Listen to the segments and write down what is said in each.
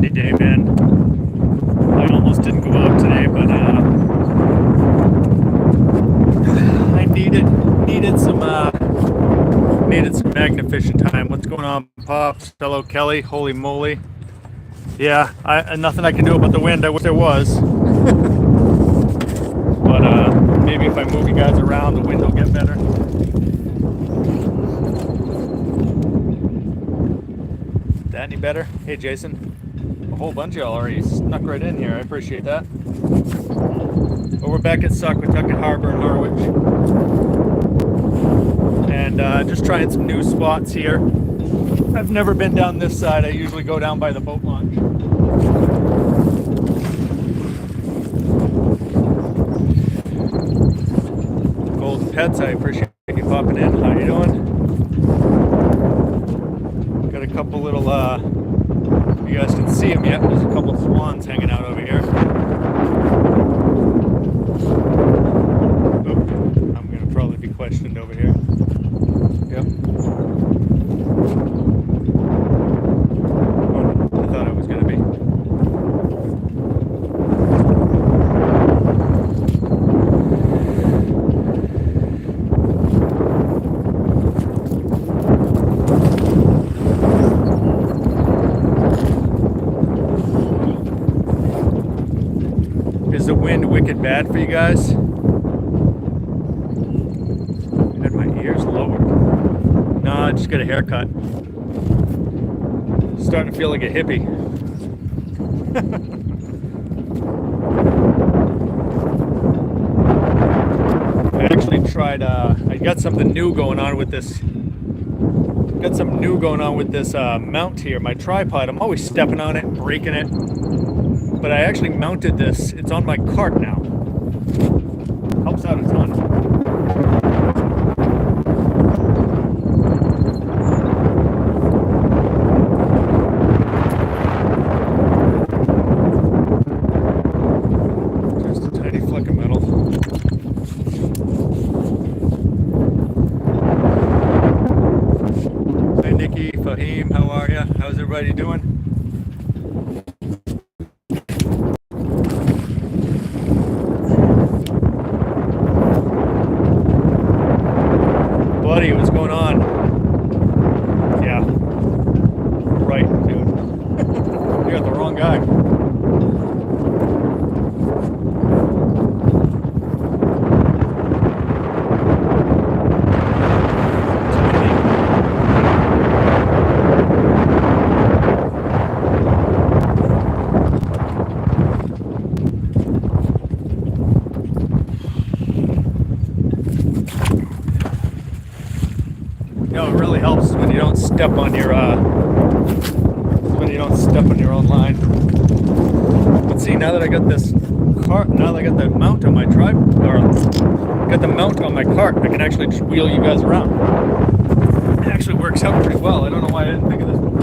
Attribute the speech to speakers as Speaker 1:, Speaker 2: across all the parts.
Speaker 1: windy day, man. I almost didn't go out today, but I needed some magna fishing time. What's going on, Pops? Hello, Kelly. Holy moly. Yeah, nothing I can do about the wind. I wish there was. But maybe if I move you guys around, the wind will get better. That any better? Hey, Jason. A whole bunch of y'all already snuck right in here. I appreciate that. But we're back at Saquatucket Harbor in Harwich. And just trying some new spots here. I've never been down this side. I usually go down by the boat launch. Golden Pets, I appreciate you popping in. How you doing? Got a couple little, you guys can see them yet. There's a couple swans hanging out over here. Oh, I'm going to probably be questioned over here. Yep. Oh, I thought I was going to be. Is the wind wicked bad for you guys? I had my ears lowered. Nah, I just got a haircut. Starting to feel like a hippie. I actually tried, I got something new going on with this. Got something new going on with this mount here, my tripod. I'm always stepping on it, breaking it. But I actually mounted this. It's on my cart now. Helps out a ton. Just a tiny fleck of metal. Hi Nikki, Fahim, how are ya? How's everybody doing? Buddy, what's going on? Yeah. Right, dude. You got the wrong guy. No, it really helps when you don't step on your own line. But see, now that I got this cart, now that I got the mount on my got the mount on my cart, I can actually just wheel you guys around. It actually works out pretty well. I don't know why I didn't think of this before.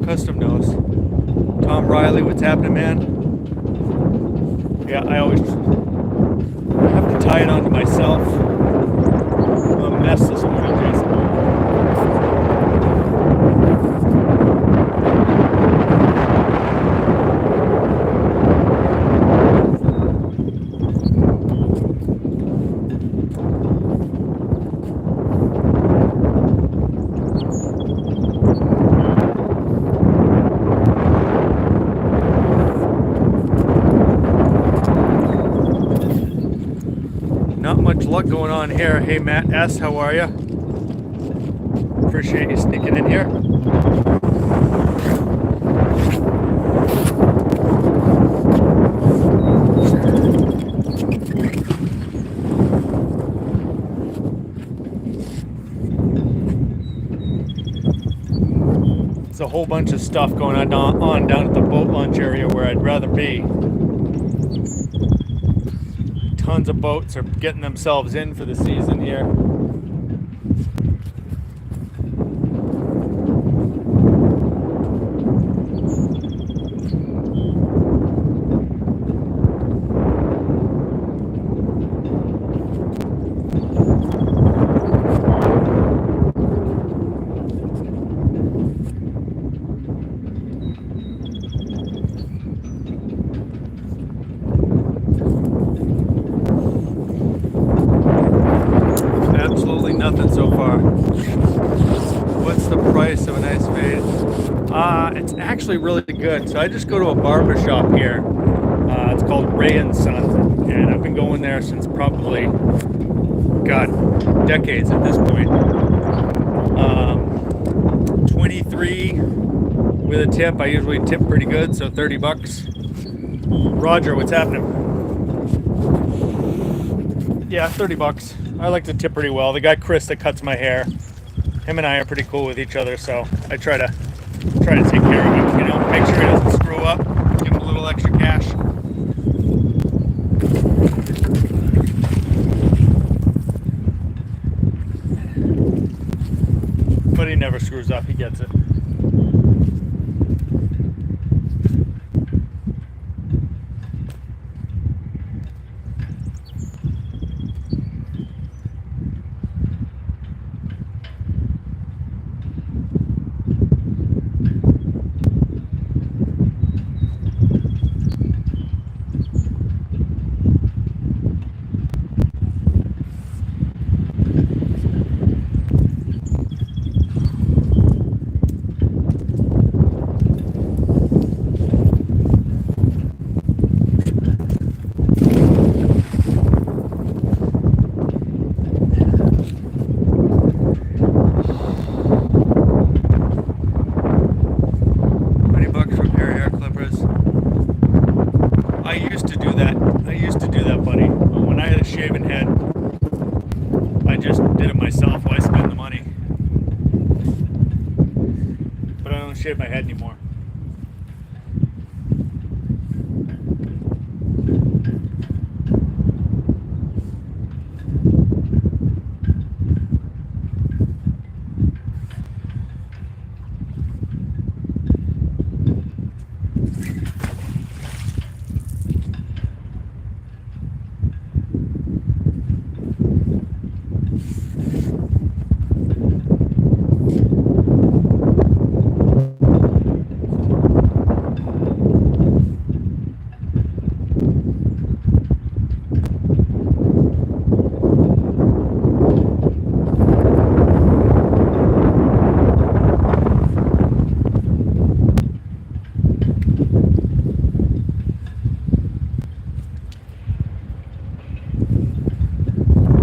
Speaker 1: Custom knows. Tom Riley, what's happening, man? Yeah, I always have to tie it onto myself. I'm a mess this morning, Jason. Not much luck going on here. Hey Matt S, how are you? Appreciate you sneaking in here. It's a whole bunch of stuff going on down at the boat launch area where I'd rather be. Tons of boats are getting themselves in for the season here. Absolutely nothing so far. What's the price of a nice fade? It's actually really good. So I just go to a barber shop here. It's called Ray and Son, and I've been going there since probably, God, decades at this point. 23 with a tip. I usually tip pretty good, so $30. Roger, what's happening? Yeah, $30. I like to tip pretty well. The guy Chris that cuts my hair, him and I are pretty cool with each other, so I try to take care of him, you know, make sure he doesn't screw up, give him a little extra cash. But he never screws up, he gets it. Shave my head anymore.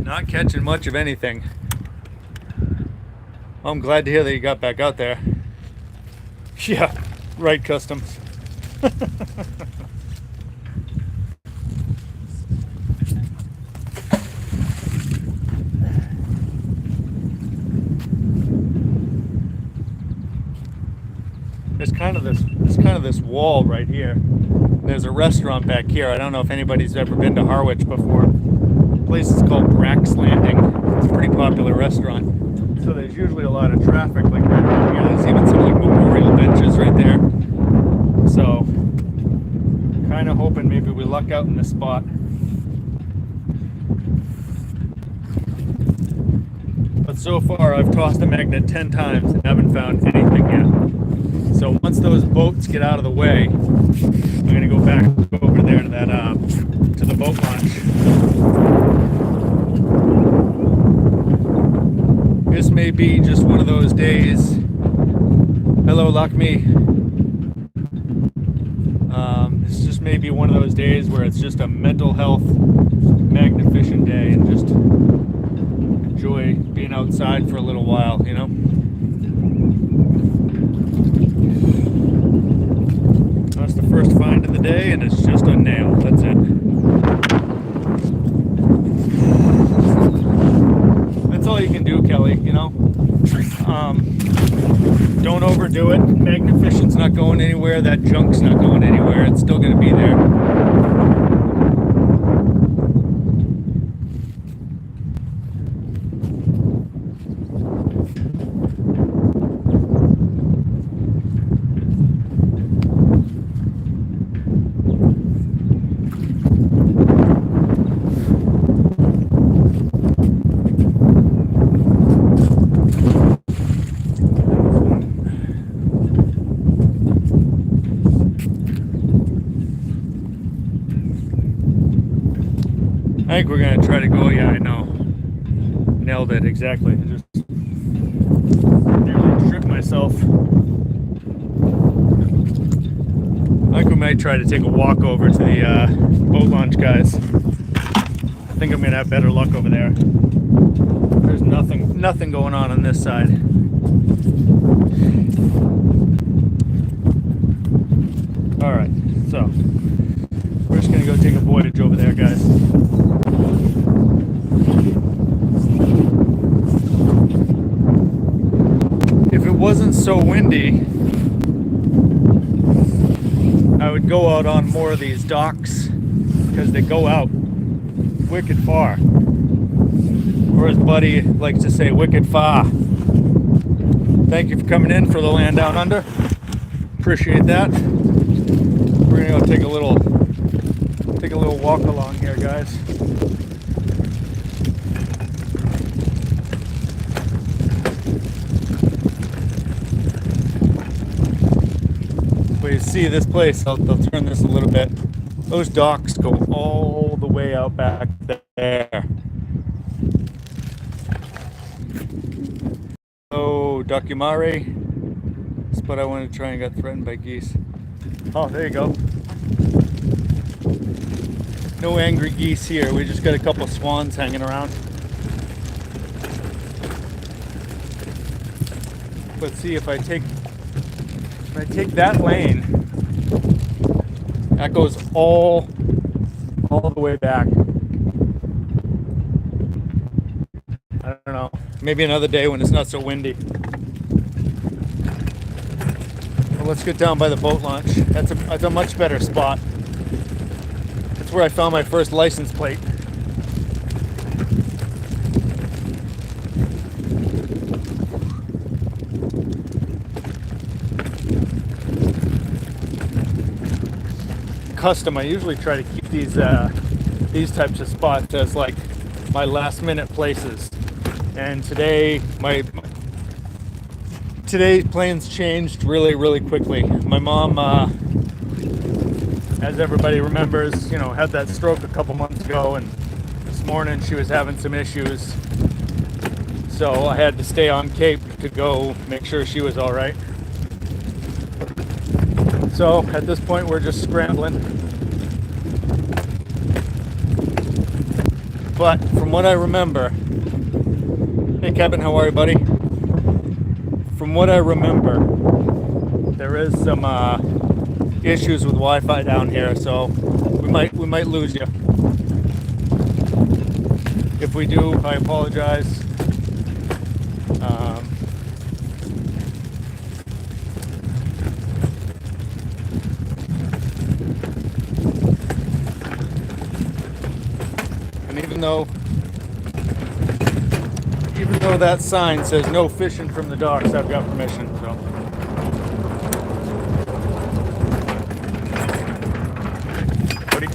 Speaker 1: Not catching much of anything. I'm glad to hear that you got back out there. Yeah, right, Customs. There's kind of this wall right here. There's a restaurant back here. I don't know if anybody's ever been to Harwich before. The place is called Brack's Landing. It's a pretty popular restaurant. So there's usually a lot of traffic like right around here. There's even some like memorial benches right there. So kind of hoping maybe we luck out in this spot. But so far I've tossed the magnet 10 times and haven't found anything yet. So once those boats get out of the way, I'm gonna go back over there to that to the boat launch. This may be just one of those days. Hello, Lakmi. This just may be one of those days where it's just a mental health magnificent day and just enjoy being outside for a little while, you know? That's the first find of the day, and it's just a nail. That's it. That's all you can do, Kelly, you know? Don't overdo it. Magnificent's not going anywhere. That junk's not going anywhere. It's still going to be there. I think we're going to try to go, yeah, I know. Nailed it, exactly. I just nearly tripped myself. I think we might try to take a walk over to the boat launch, guys. I think I'm going to have better luck over there. There's nothing going on this side. Alright, so we're just going to go take a voyage over there, guys. If it wasn't so windy, I would go out on more of these docks because they go out wicked far. Or as Buddy likes to say, wicked far. Thank you for coming in for the Land Down Under. Appreciate that. We're gonna go take a little walk along here, guys. But you see this place, I'll turn this a little bit. Those docks go all the way out back there. Oh, Documare. But I wanted to try and got threatened by geese. Oh, there you go. No angry geese here. We just got a couple swans hanging around. Let's see if I take that lane. That goes all the way back. I don't know. Maybe another day when it's not so windy. Well, let's get down by the boat launch. That's a much better spot. That's where I found my first license plate. Custom. I usually try to keep these types of spots as like my last minute places. And today's plans changed really quickly. My mom, as everybody remembers, had that stroke a couple months ago, and this morning she was having some issues. So I had to stay on Cape to go make sure she was all right. So at this point, we're just scrambling. But from what I remember, hey Kevin, how are you, buddy? From what I remember, there is some issues with Wi-Fi down here, so we might lose you. If we do, I apologize. And even though that sign says no fishing from the docks, I've got permission, so. Buddy.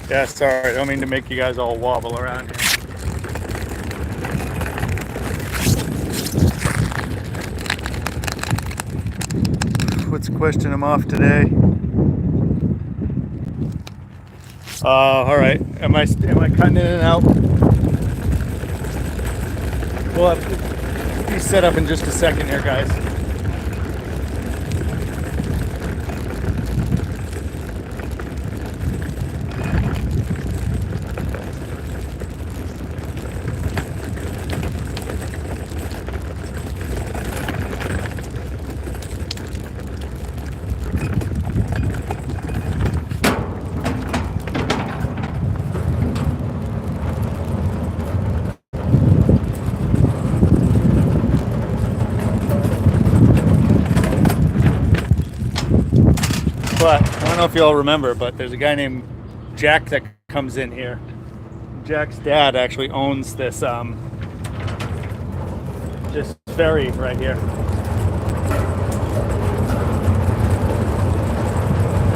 Speaker 1: Yeah, sorry, I don't mean to make you guys all wobble around here. What's the question? I'm off today. All right. Am I cutting in and out? We'll have to be set up in just a second here, guys. But I don't know if you all remember, but there's a guy named Jack that comes in here. Jack's dad actually owns this ferry right here.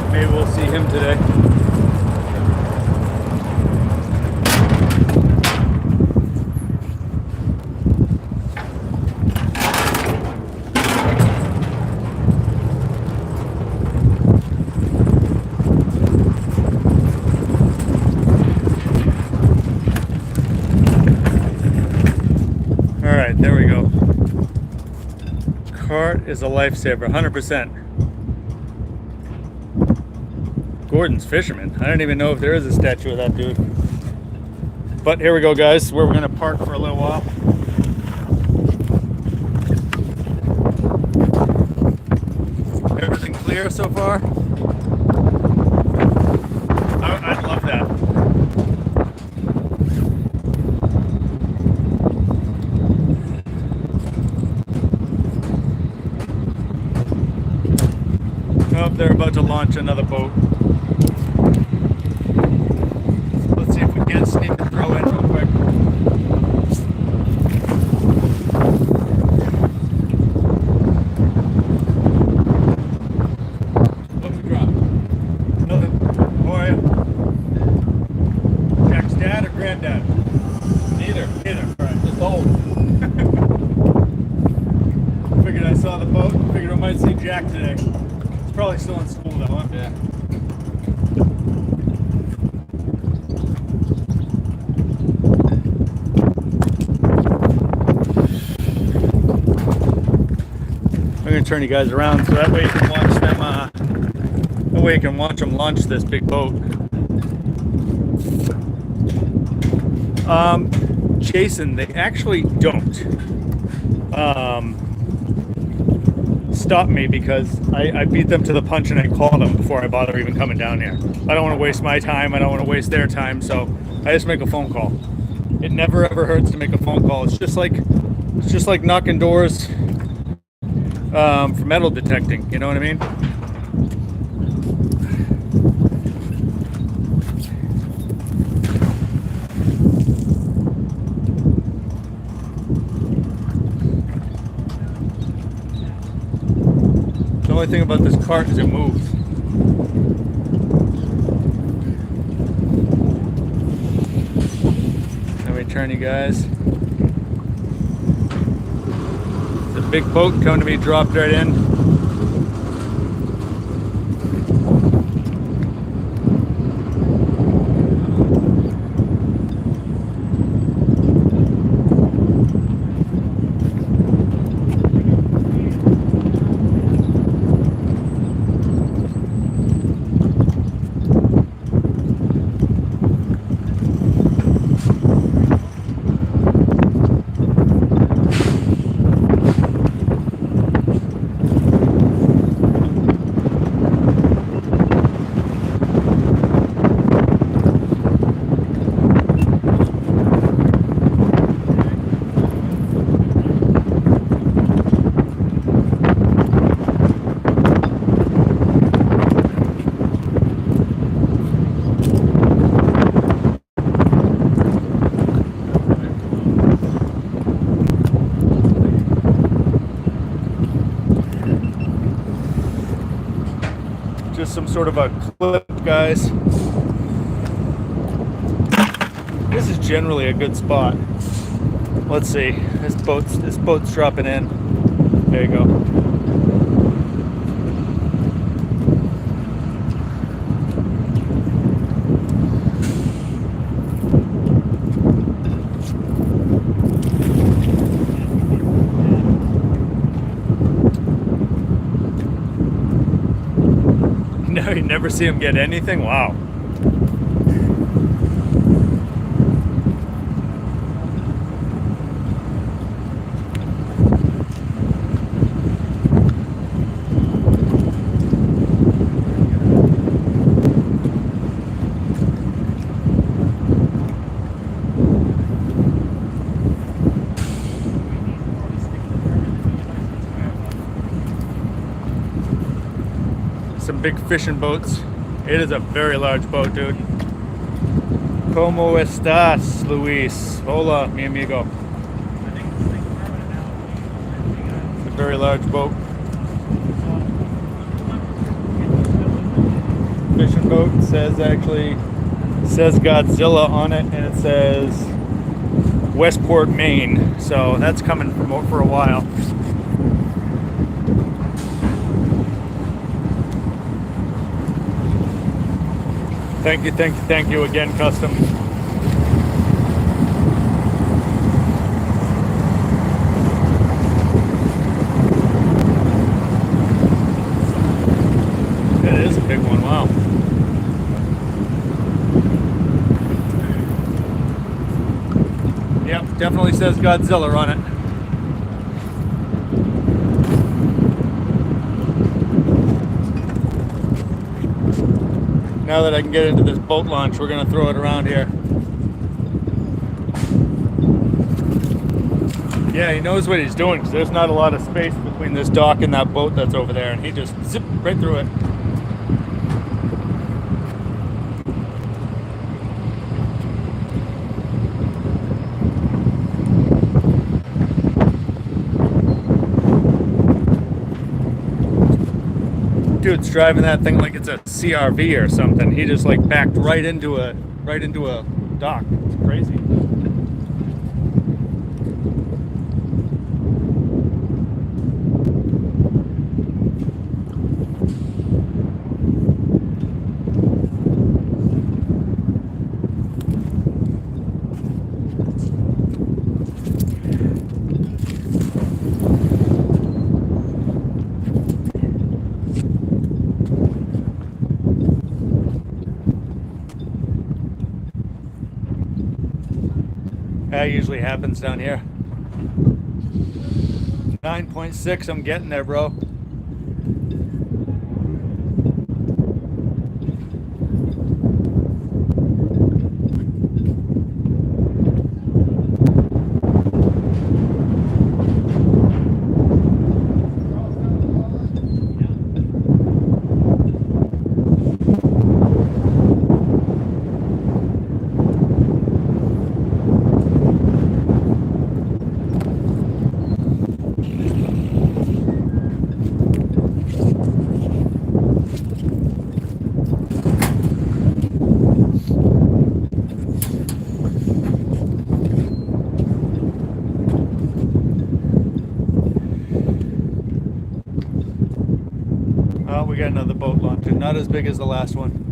Speaker 1: Maybe we'll see him today. All right, there we go. Cart is a lifesaver, 100%. Gordon's fisherman. I don't even know if there is a statue of that dude. But here we go, guys, where we're gonna park for a little while. Everything clear so far? I'd love that. Oh, they're about to launch another boat. Let's see if we can sneak a throw in real quick. What's the drop? Nothing. How are you? Jack's dad or granddad? Neither. Alright, just hold. Figured I saw the boat. Figured I might see Jack today. He's probably still in school though, huh? Yeah. I'm gonna turn you guys around so that way you can watch them. That way you can watch them launch this big boat. Jason, they actually don't stop me because I beat them to the punch and I call them before I bother even coming down here. I don't want to waste my time. I don't want to waste their time, so I just make a phone call. It never ever hurts to make a phone call. It's just like knocking doors for metal detecting. You know what I mean? The only thing about this cart is it moves. Let me turn you guys. The big boat coming to be dropped right in. Just some sort of a clip, guys. This is generally a good spot. Let's see. This boat's dropping in. There you go. No, you never see him get anything? Wow. some big fishing boats. It is a very large boat, dude. ¿Cómo estás, Luis? Hola, mi amigo. It's a very large boat. Fishing boat says Godzilla on it, and it says Westport, Maine. So that's coming for a while. Thank you again, Custom. It is a big one, wow. Yep, definitely says Godzilla on it. Now that I can get into this boat launch, we're going to throw it around here. Yeah, he knows what he's doing because there's not a lot of space between this dock and that boat that's over there, and he just zipped right through it. Dude's driving that thing like it's a CRV or something. He just like backed right into a dock. It's crazy. That usually happens down here. 9.6, I'm getting there, bro. Oh, we got another boat launcher. Not as big as the last one.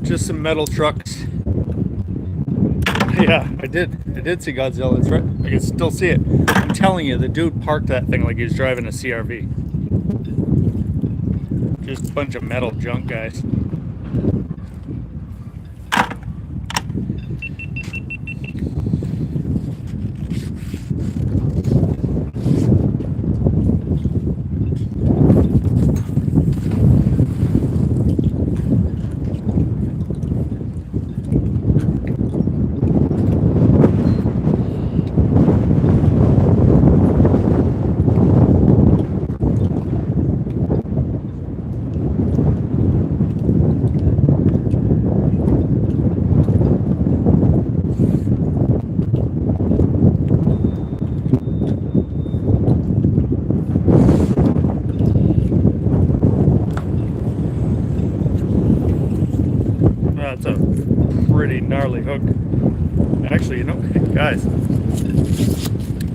Speaker 1: Just some metal trucks. Yeah, I did see Godzilla. It's right. I can still see it. I'm telling you, the dude parked that thing like he was driving a CRV. Just a bunch of metal junk, guys. That's a pretty gnarly hook. Actually, you know, guys,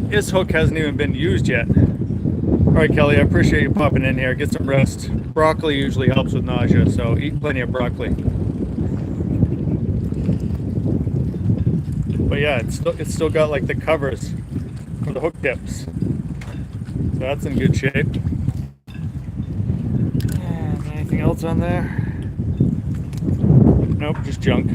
Speaker 1: this hook hasn't even been used yet. All right, Kelly, I appreciate you popping in here. Get some rest. Broccoli usually helps with nausea, so eat plenty of broccoli. But yeah, it's still got like the covers for the hook tips. So that's in good shape. And anything else on there? Nope, just junk.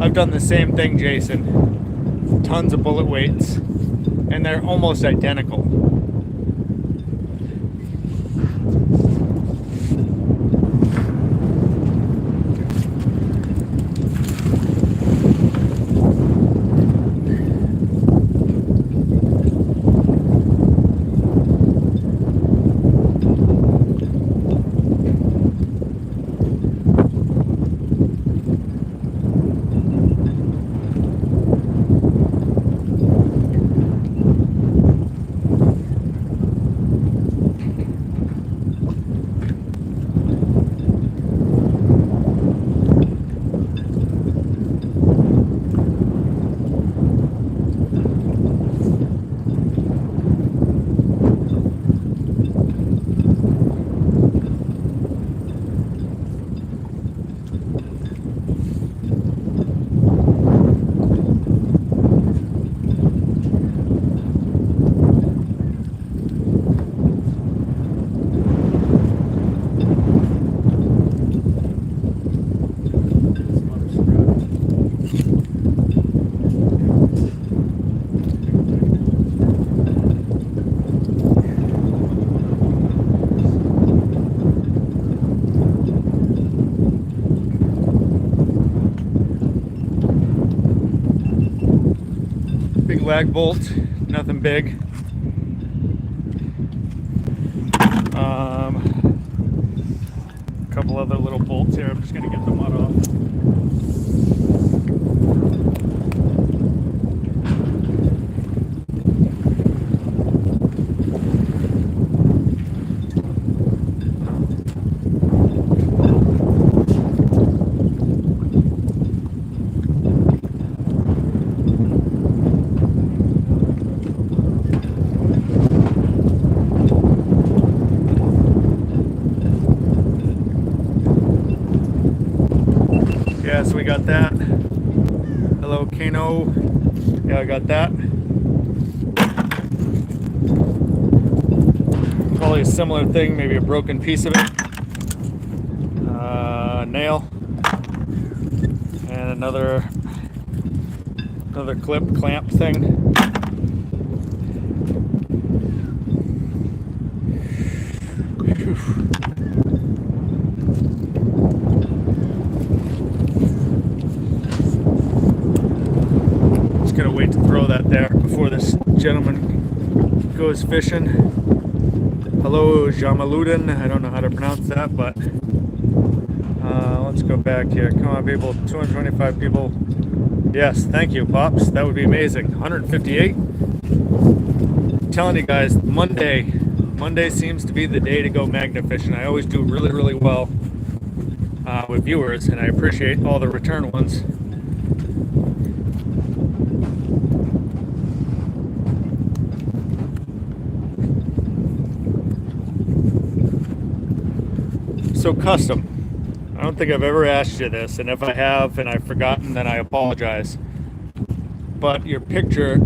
Speaker 1: I've done the same thing, Jason. Tons of bullet weights, and they're almost identical. Lag bolt, nothing big. A couple other little bolts here. I'm just gonna get the mud off. So we got that. Hello, Kano. Yeah, I got that. Probably a similar thing, maybe a broken piece of it. Nail. And another clip, clamp thing. Whew. Gonna wait to throw that there before this gentleman goes fishing. Hello, Jamaludin. I don't know how to pronounce that, but let's go back here. Come on, people. 225 people. Yes, thank you, Pops. That would be amazing. 158. I'm telling you guys, Monday seems to be the day to go magna fishing. I always do really, really well with viewers, and I appreciate all the return ones. So custom. I don't think I've ever asked you this, and if I have and I've forgotten, then I apologize. But your picture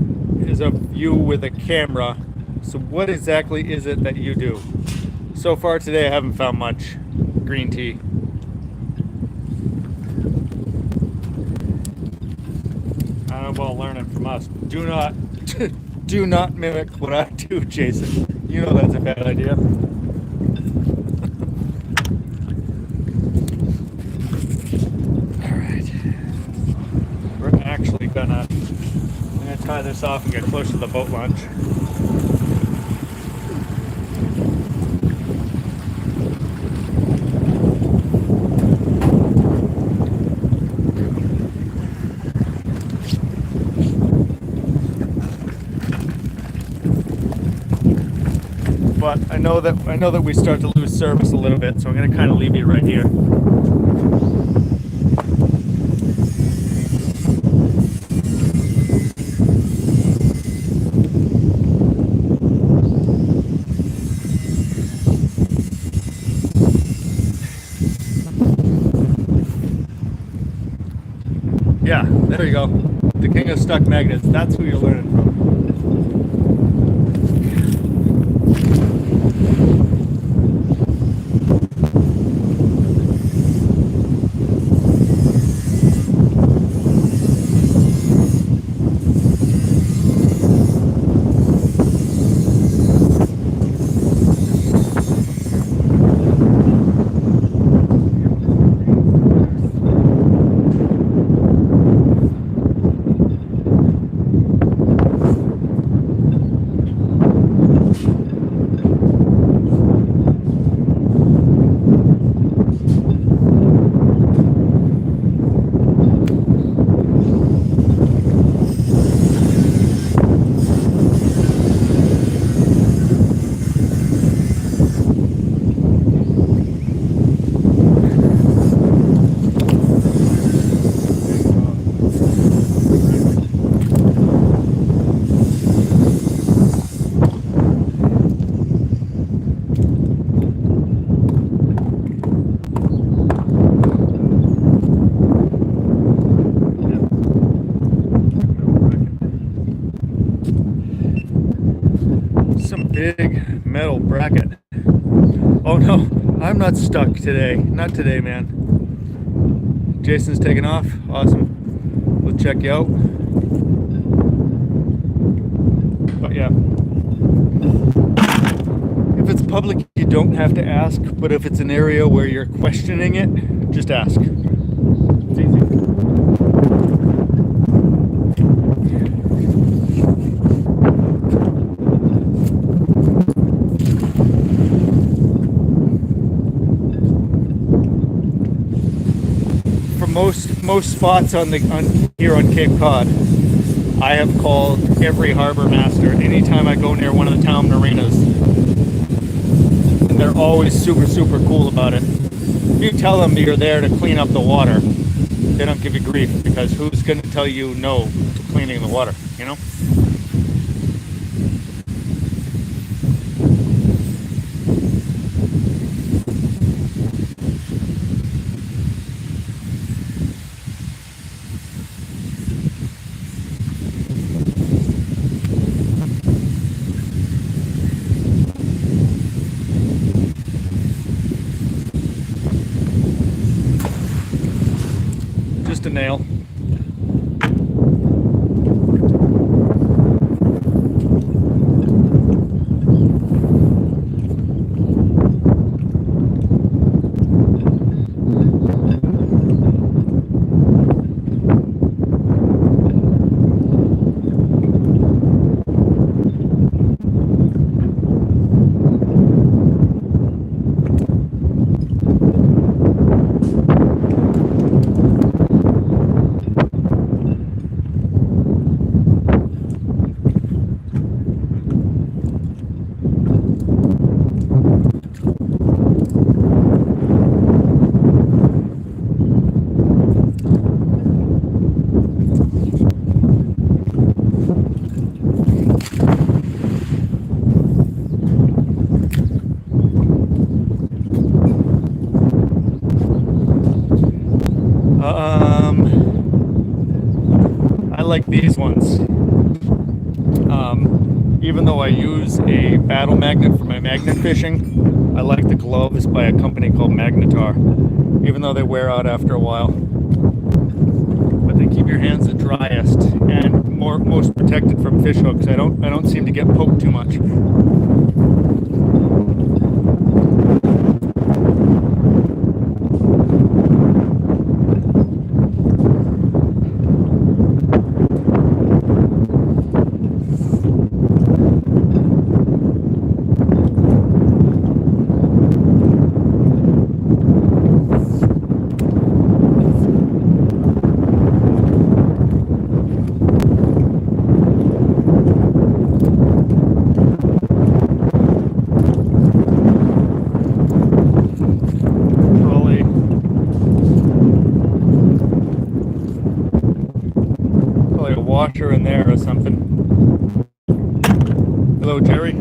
Speaker 1: is of you with a camera. So what exactly is it that you do? So far today, I haven't found much. Green tea. Well, learning from us. Do not, do not mimic what I do, Jason. You know that's a bad idea. All right. We're actually I'm gonna tie this off and get close to the boat launch. But I know that we start to lose service a little bit, so I'm going to kind of leave you right here. Yeah, there you go. The king of stuck magnets. That's who you're learning from. Big metal bracket. Oh no, I'm not stuck today. Not today, man. Jason's taking off. Awesome. We'll check you out. But yeah. If it's public, you don't have to ask, but if it's an area where you're questioning it, just ask. It's easy. Most spots here on Cape Cod, I have called every harbor master anytime I go near one of the town marinas, and they're always super cool about it. If you tell them you're there to clean up the water, they don't give you grief, because who's going to tell you no to cleaning the water, you know? A nail. I like these ones. Even though I use a battle magnet for my magnet fishing, I like the gloves by a company called Magnetar, even though they wear out after a while. But they keep your hands the driest and most protected from fish hooks. I don't seem to get poked too much. Washer in there or something. Hello, Jerry.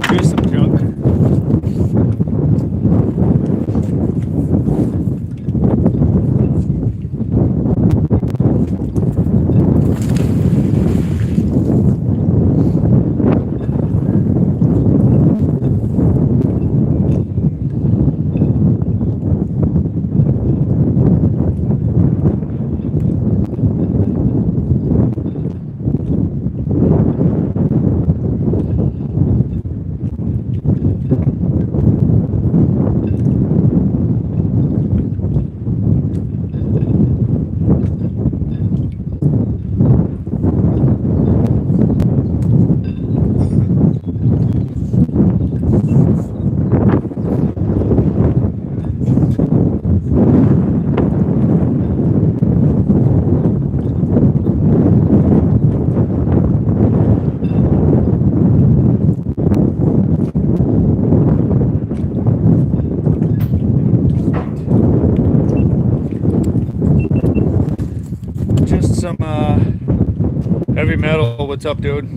Speaker 1: Here's some junk. Some heavy metal. What's up, dude?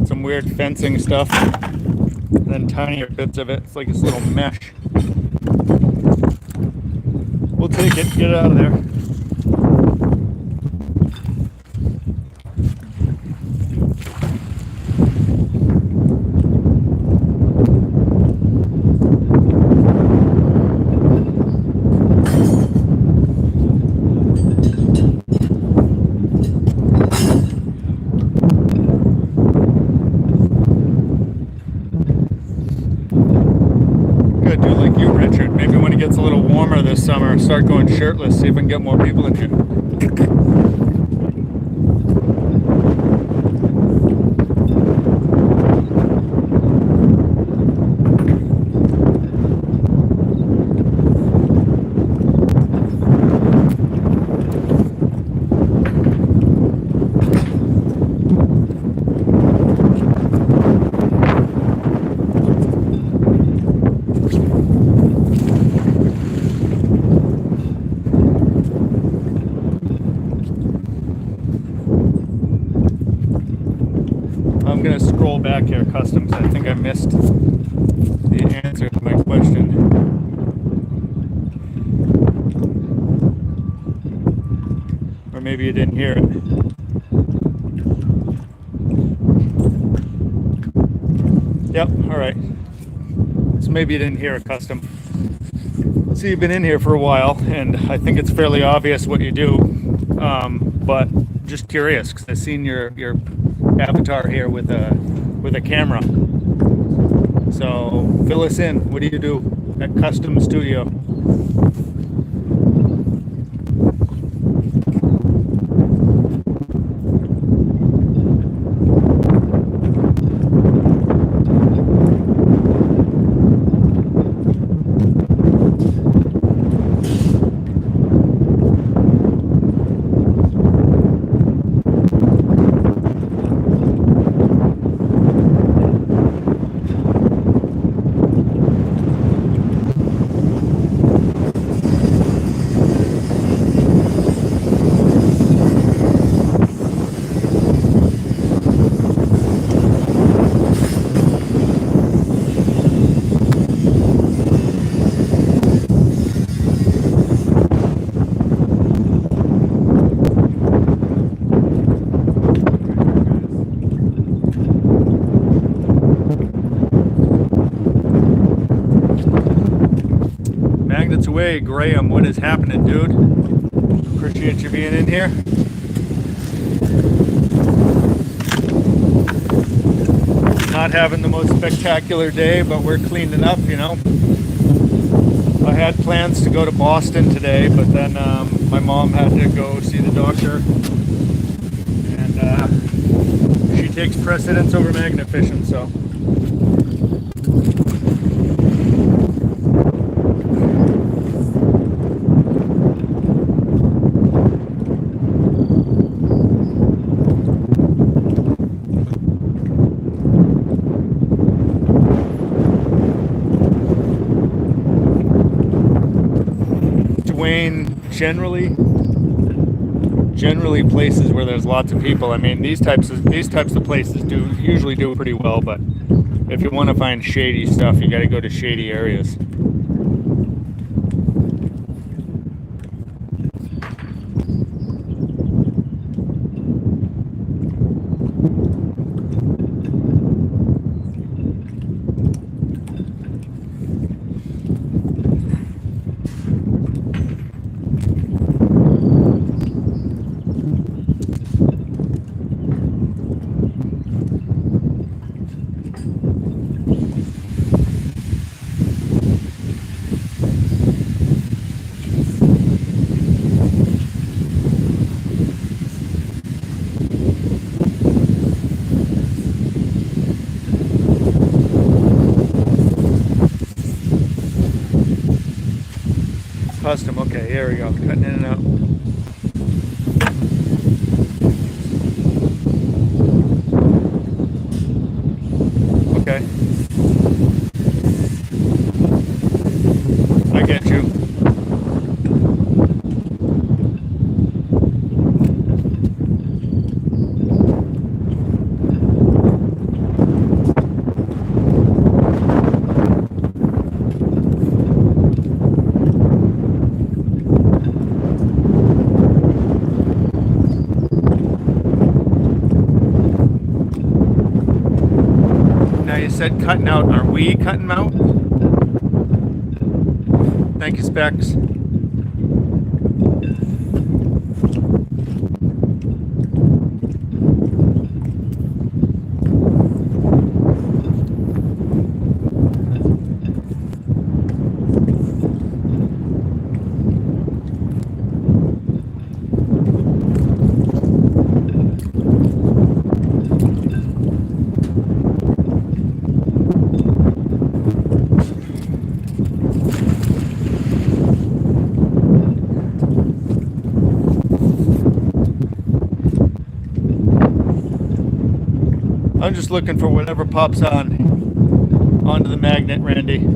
Speaker 1: Some weird fencing stuff, and then tinier bits of it. It's like this little mesh. We'll take it. Get it out of there. Gets a little warmer this summer, start going shirtless, see if I can get more people in here. I'm going to scroll back here, Customs. I think I missed the answer to my question. Or maybe you didn't hear it. Yep, alright. So maybe you didn't hear it, Custom. So you've been in here for a while, and I think it's fairly obvious what you do. But just curious, because I've seen your avatar here with a camera. So fill us in. What do you do at Custom Studio? way, Graham. What is happening, dude? Appreciate you being in here. Not having the most spectacular day, but we're cleaning up, you know. I had plans to go to Boston today, but then my mom had to go see the doctor. And she takes precedence over magnet fishing, so. Generally places where there's lots of people. I mean, these types of places usually do pretty well, but if you want to find shady stuff, you got to go to shady areas. Custom, okay, here we go, cutting in and out. Okay. I get you. Said cutting out. Are we cutting them out? Thank you, Specs. I'm just looking for whatever pops onto the magnet, Randy.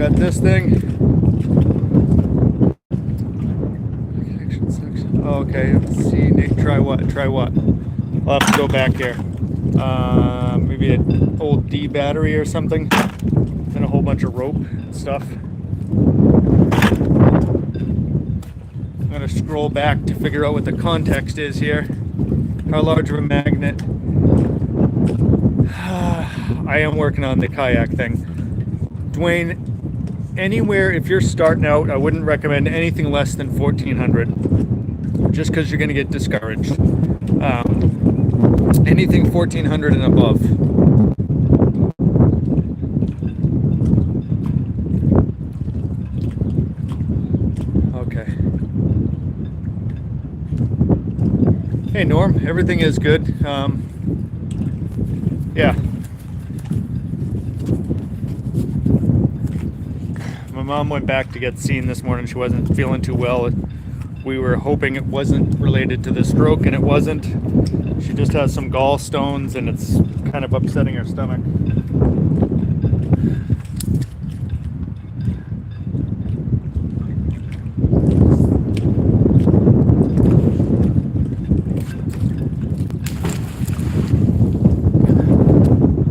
Speaker 1: Got this thing. Connection section. Oh, okay, let's see. Nick, try what? I'll have to go back here. Maybe an old D battery or something. And a whole bunch of rope and stuff. I'm gonna scroll back to figure out what the context is here. How large of a magnet? I am working on the kayak thing. Dwayne, anywhere, if you're starting out, I wouldn't recommend anything less than 1400, just because you're going to get discouraged. Anything 1400 and above. Okay. Hey Norm, everything is good. Yeah. My mom went back to get seen this morning. She wasn't feeling too well. We were hoping it wasn't related to the stroke, and it wasn't. She just has some gallstones, and it's kind of upsetting her stomach.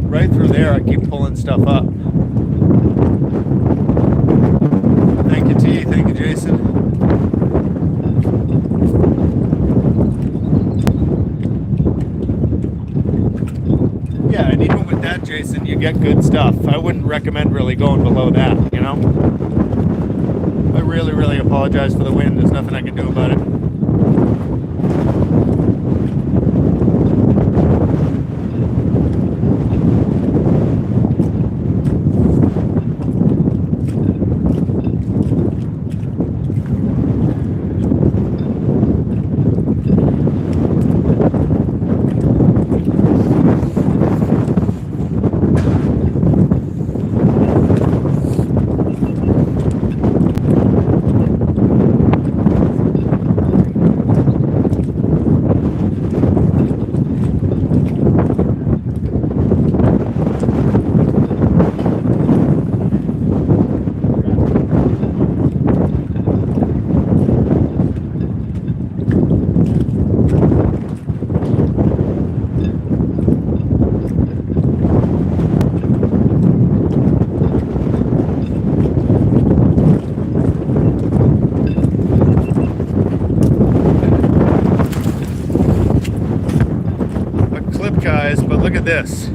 Speaker 1: Right through there, I keep pulling stuff up. Thank you, T. Thank you, Jason. Yeah, and even with that, Jason, you get good stuff. I wouldn't recommend really going below that, you know? I really, really apologize for the wind. There's nothing I can do about it. Guys, but look at this.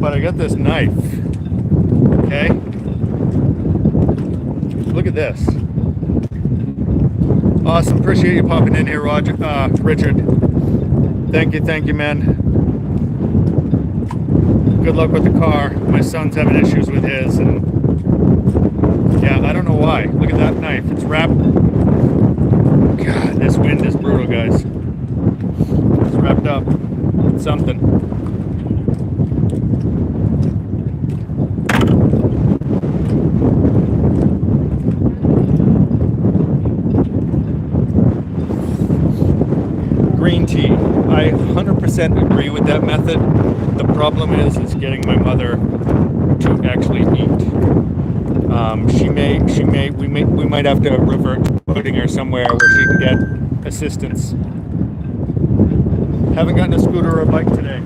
Speaker 1: But I got this knife. Okay? Look at this. Awesome. Appreciate you popping in here, Roger. Richard. Thank you, man. Good luck with the car. My son's having issues with his, and yeah, I don't know why. Look at that knife. It's wrapped. God, this wind is brutal, guys. It's wrapped up in something. Green tea. I 100% agree with that method. The problem is getting my mother to actually eat. We might have to revert to putting her somewhere where she can get assistance. Haven't gotten a scooter or a bike today.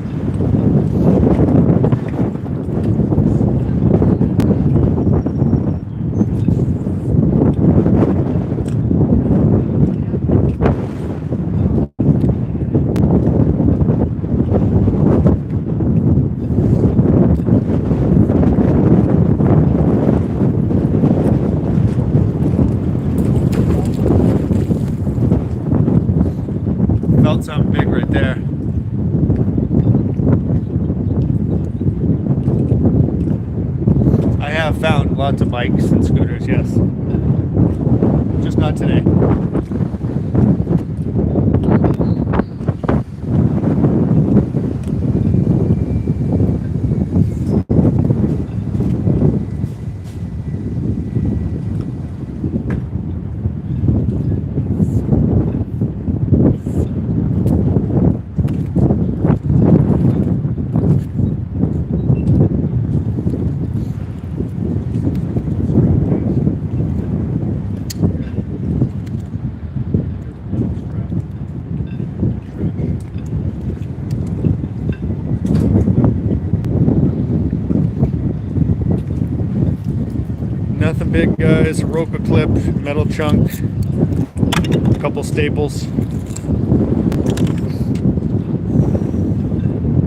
Speaker 1: Felt something big right there. I have found lots of bikes and scooters, yes. Just not today. big guys, a rope clip, metal chunk, a couple staples.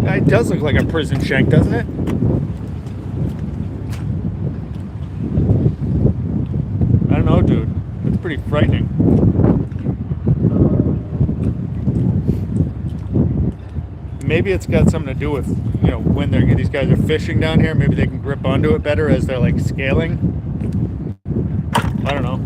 Speaker 1: It does look like a prison shank, doesn't it? I don't know, dude. It's pretty frightening. Maybe it's got something to do with, when these guys are fishing down here, maybe they can grip onto it better as they're like scaling. I don't know.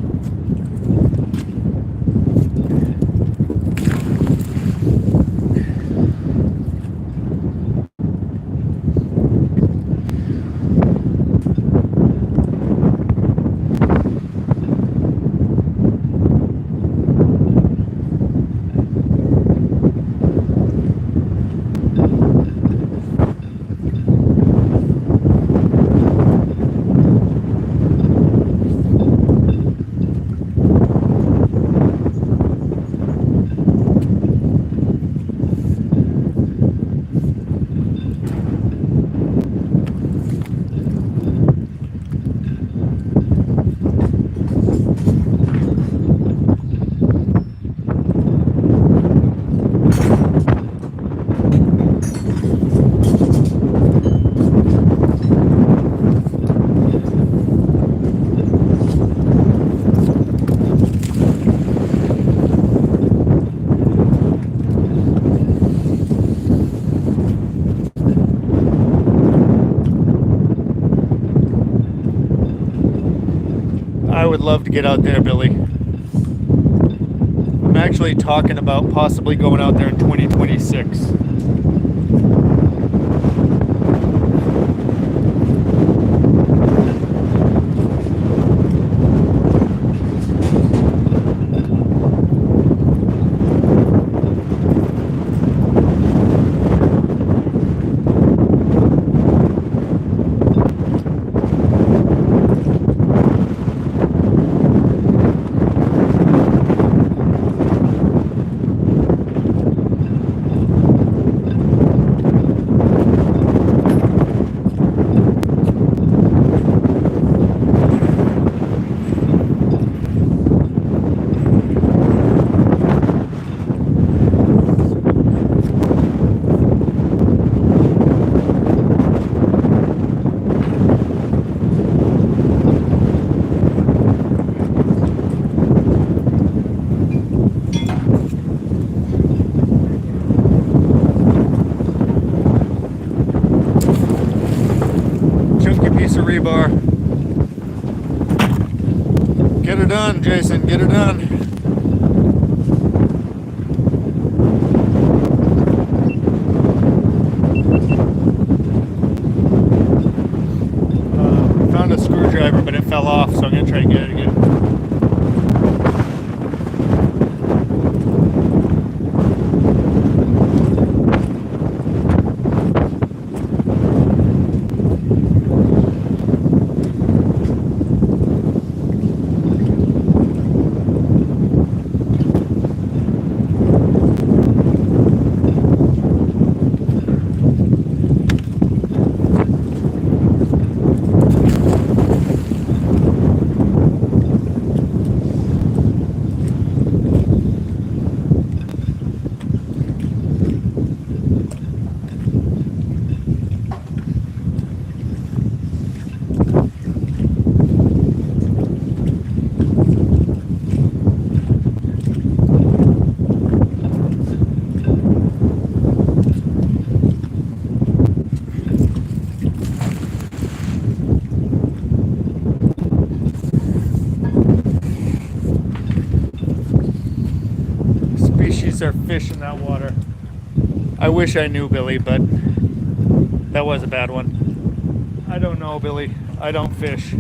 Speaker 1: I would love to get out there, Billy. I'm actually talking about possibly going out there in 2026. Rebar. Get her done, Jason. Get her done. Found a screwdriver, but it fell off, so I'm gonna try to get it again. Are fish in that water. I wish I knew, Billy, but that was a bad one. I don't know, Billy. I don't fish.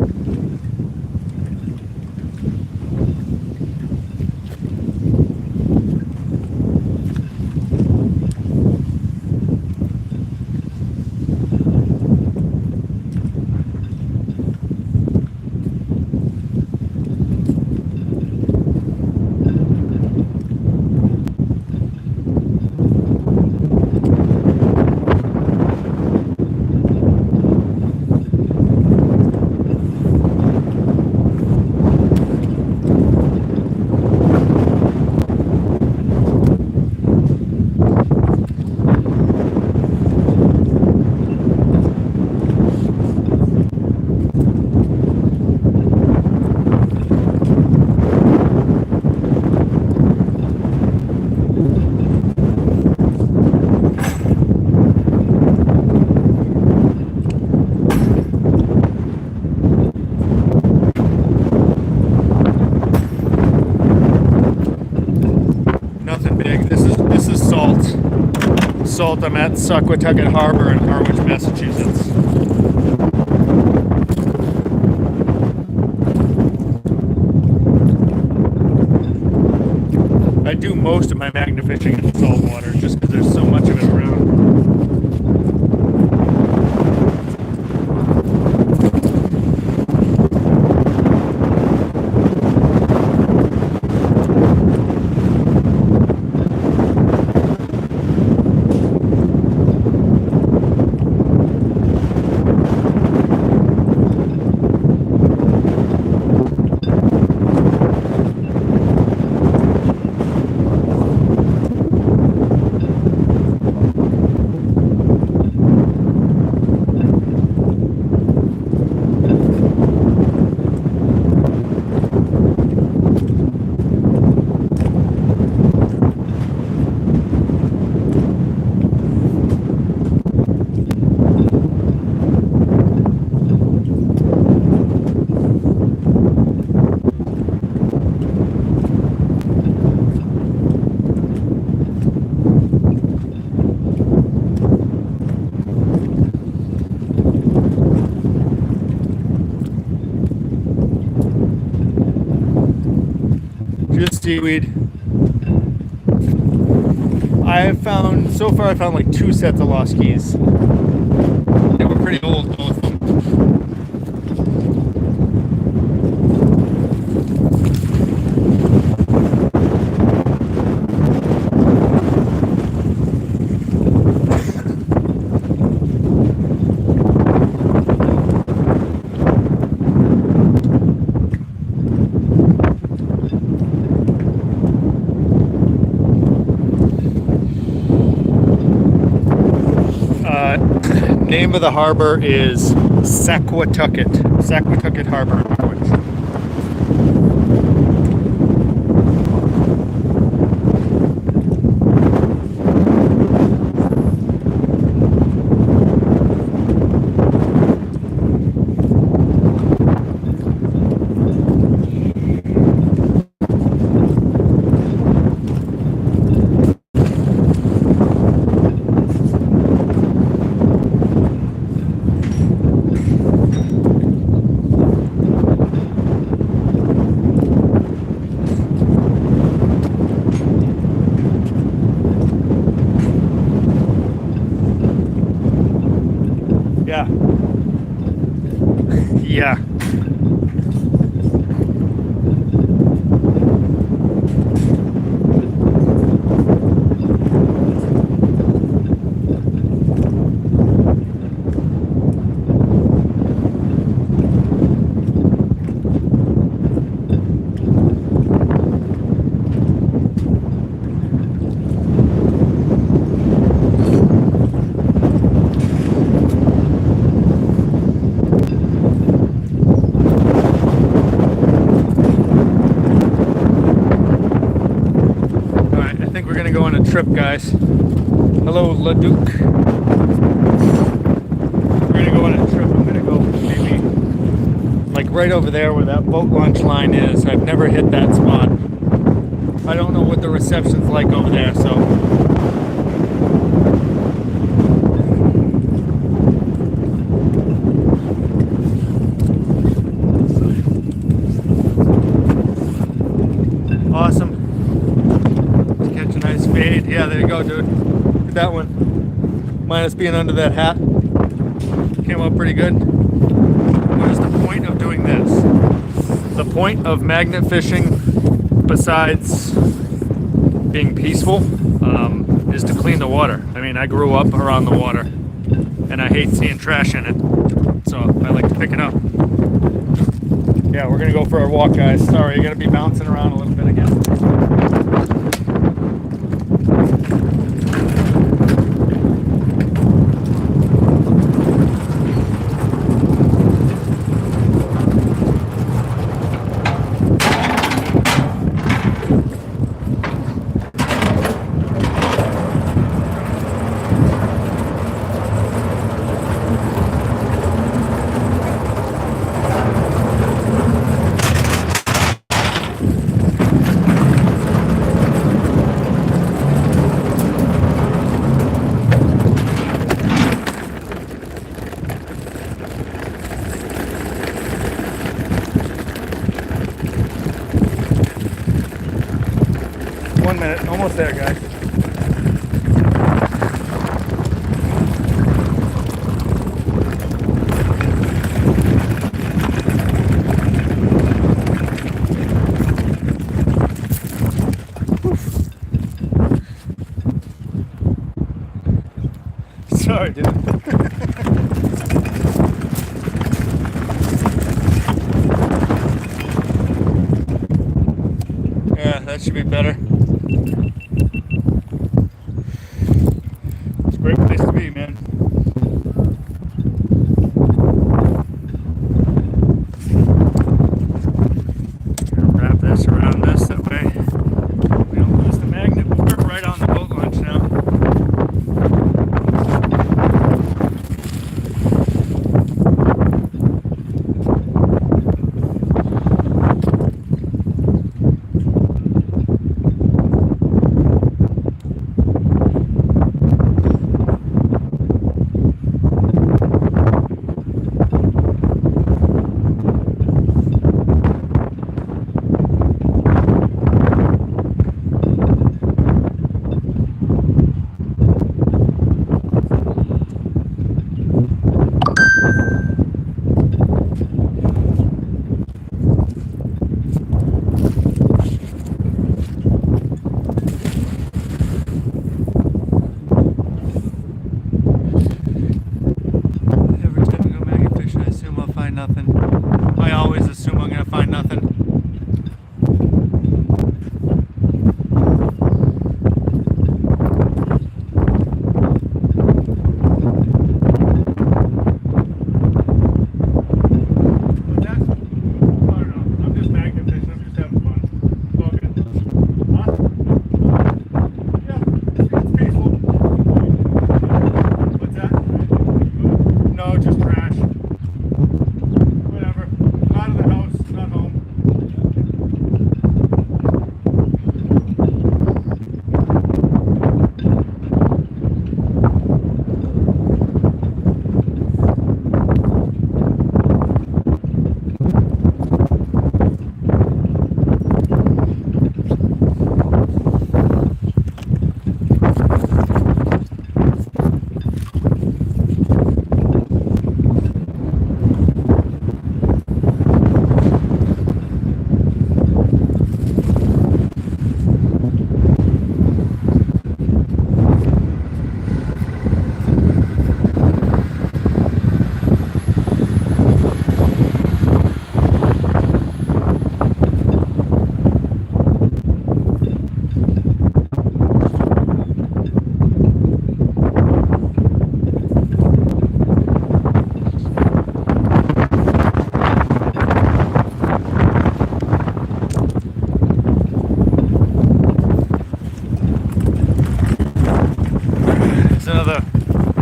Speaker 1: big. This is salt. Salt. I'm at Saquatucket Harbor in Harwich, Massachusetts. I do most of my magnet fishing in salt water just because there's so much of it around. Just seaweed. So far I found like 2 sets of lost keys. They were pretty old, both of them. Name of the harbor is Saquatucket Harbor in Harwich. Yeah. Yeah. Trip, guys. Hello, Leduc. We're gonna go on a trip. I'm gonna go maybe like right over there where that boat launch line is. I've never hit that spot. I don't know what the reception's like over there, so awesome. Catch a nice fade. Yeah, there you go, dude. Look at that one. Minus being under that hat. Came out pretty good. What is the point of doing this? The point of magnet fishing, besides being peaceful, is to clean the water. I mean, I grew up around the water, and I hate seeing trash in it, so I like to pick it up. Yeah, we're gonna go for a walk, guys. Sorry, you're gonna be bouncing around a little bit again. minute. Almost there, guys. Sorry, dude. Yeah, that should be better. It's a great place to be, man. Wrap this around this, that way we don't lose the magnet. We're right on the boat launch now. Nothing. I always assume I'm gonna find nothing. What's that? Oh no, I'm just magnet fishing. I'm just having fun. It's all good. Huh? Yeah, it's peaceful. What's that? No, just trash. Whatever. Out of the house, not home.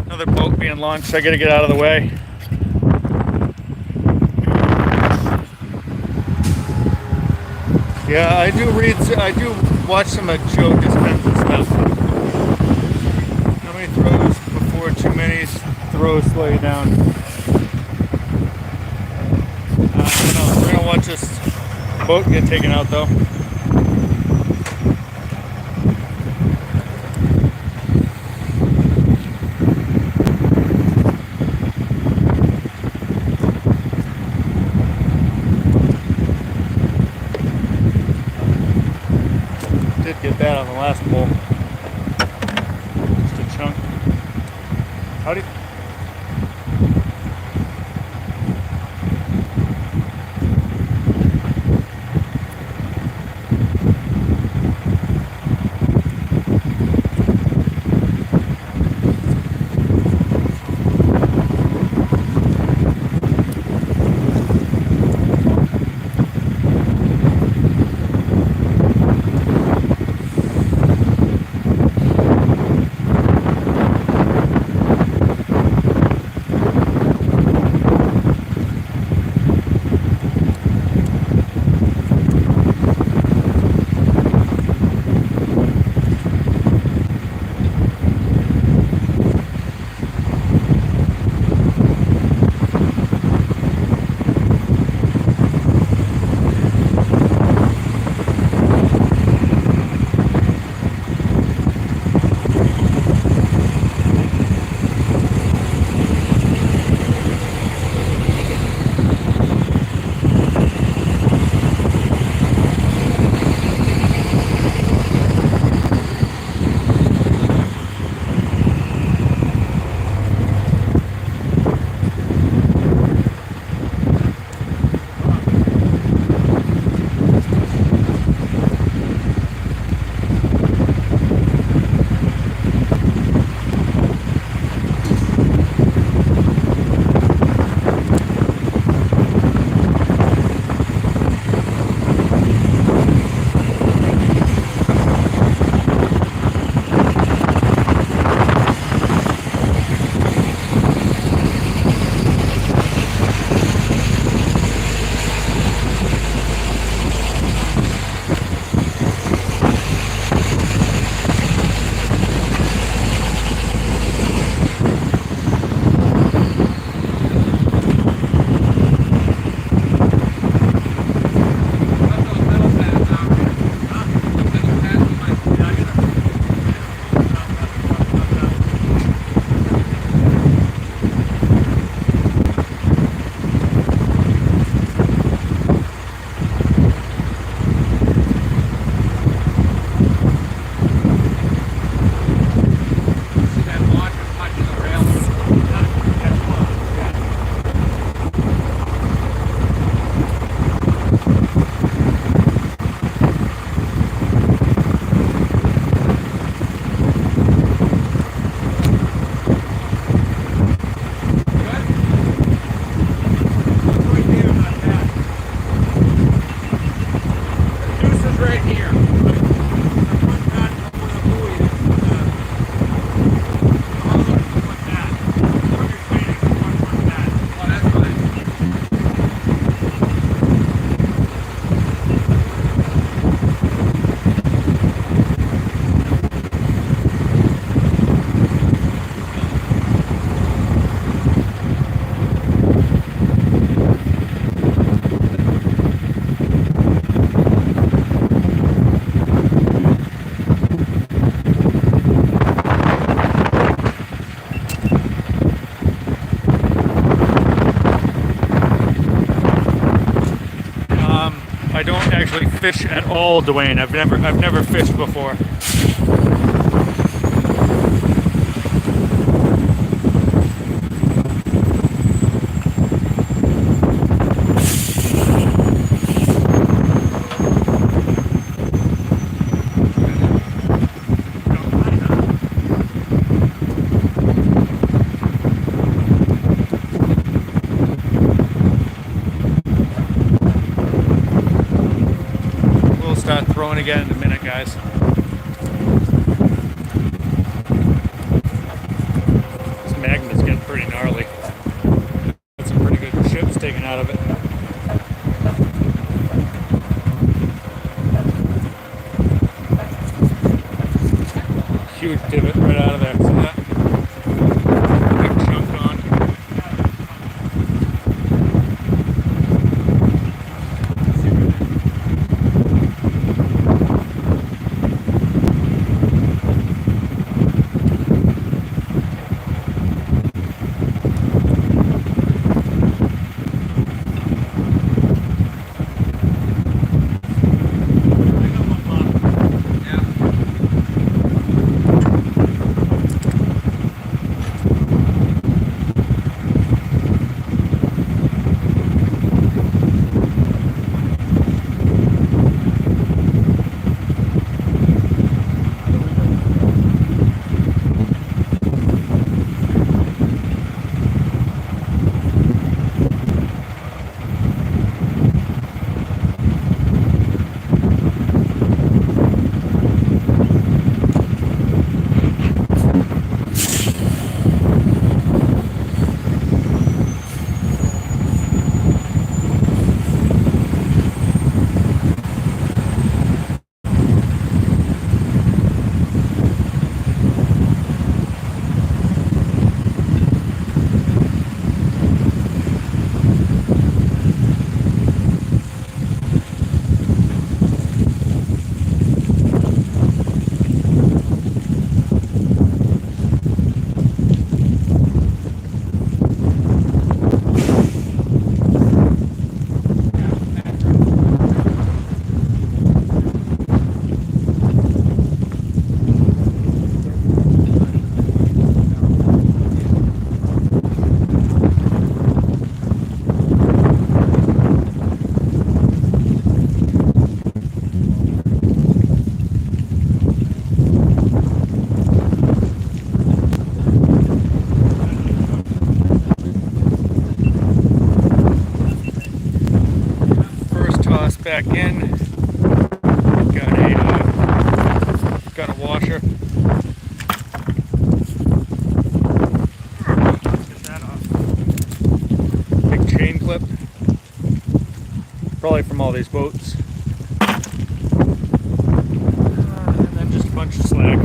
Speaker 1: Another boat being launched. I gotta get out of the way. Yeah, I do watch some of Joe Dispenza's stuff. How many throws before too many throws slow you down? I don't know. We're gonna watch this boat get taken out though. Did get that on the last pull. Just a chunk. Howdy. actually fish at all, Dwayne. I've never fished before. Start throwing again in a minute, guys. This magnet's getting pretty gnarly. Got some pretty good chips taken out of it. Huge divot right out of there. See that? Big chunk gone. Back in. Got a washer. Get that off. Big chain clip. Probably from all these boats. And then just a bunch of slack.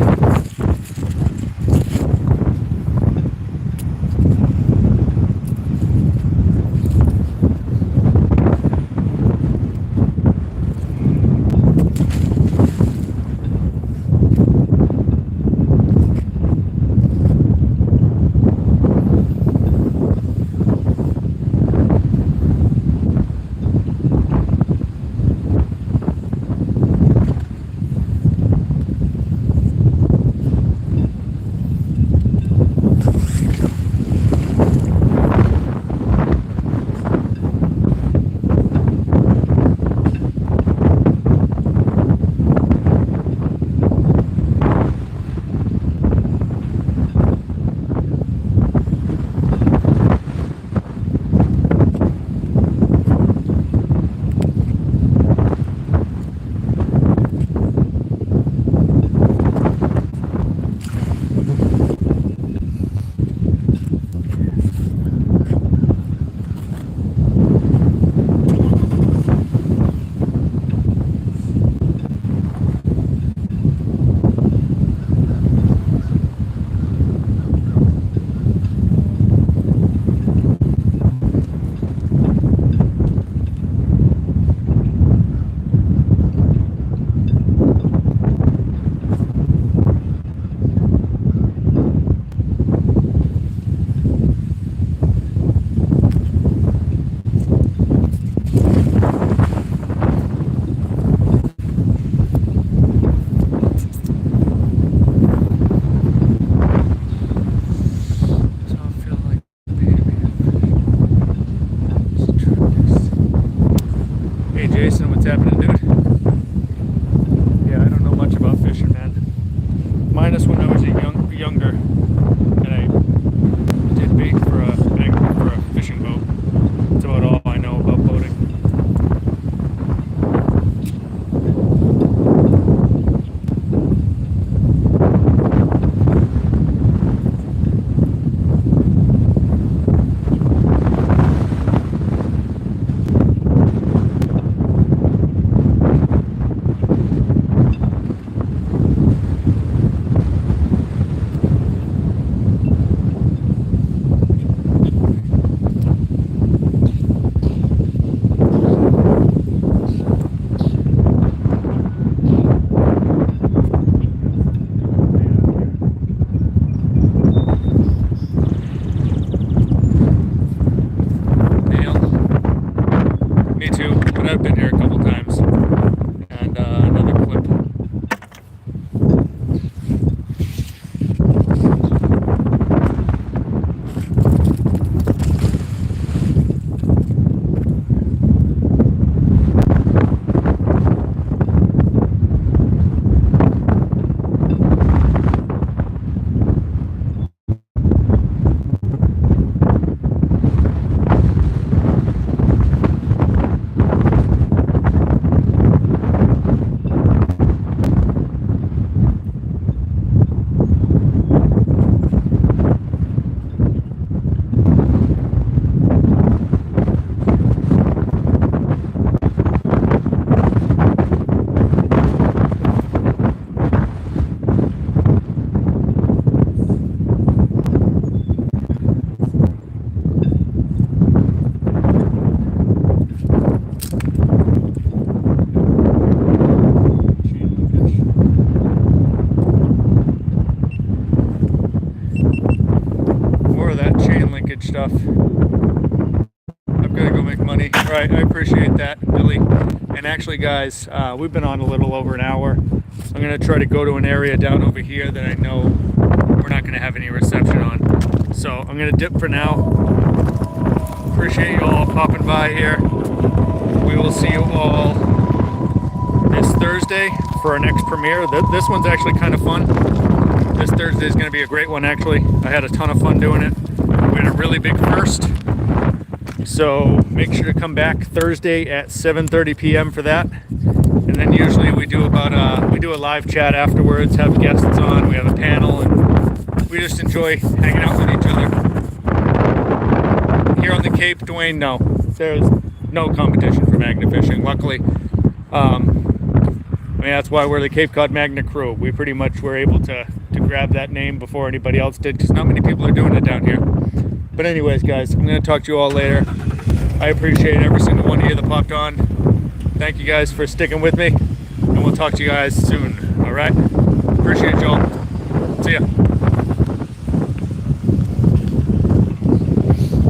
Speaker 1: minus when I was younger, and I did bait for a fishing boat. That's about all I know about boating. I've been here a couple times. And another clip. Stuff. I've got to go make money. All right, I appreciate that, Billy. And actually, guys, we've been on a little over an hour. I'm going to try to go to an area down over here that I know we're not going to have any reception on. So I'm going to dip for now. Appreciate you all popping by here. We will see you all this Thursday for our next premiere. This one's actually kind of fun. This Thursday is going to be a great one, actually. I had a ton of fun doing it. We had a really big first, so make sure to come back Thursday at 7:30 p.m. for that. And then usually we do we do a live chat afterwards, have guests on, we have a panel, and we just enjoy hanging out with each other. Here on the Cape, Dwayne, no, there's no competition for Magna fishing, luckily. I mean, that's why we're the Cape Cod Magna crew. We pretty much were able to grab that name before anybody else did, because not many people are doing it down here. But anyways, guys, I'm going to talk to you all later. I appreciate every single one of you that popped on. Thank you guys for sticking with me, and we'll talk to you guys soon, all right? Appreciate y'all.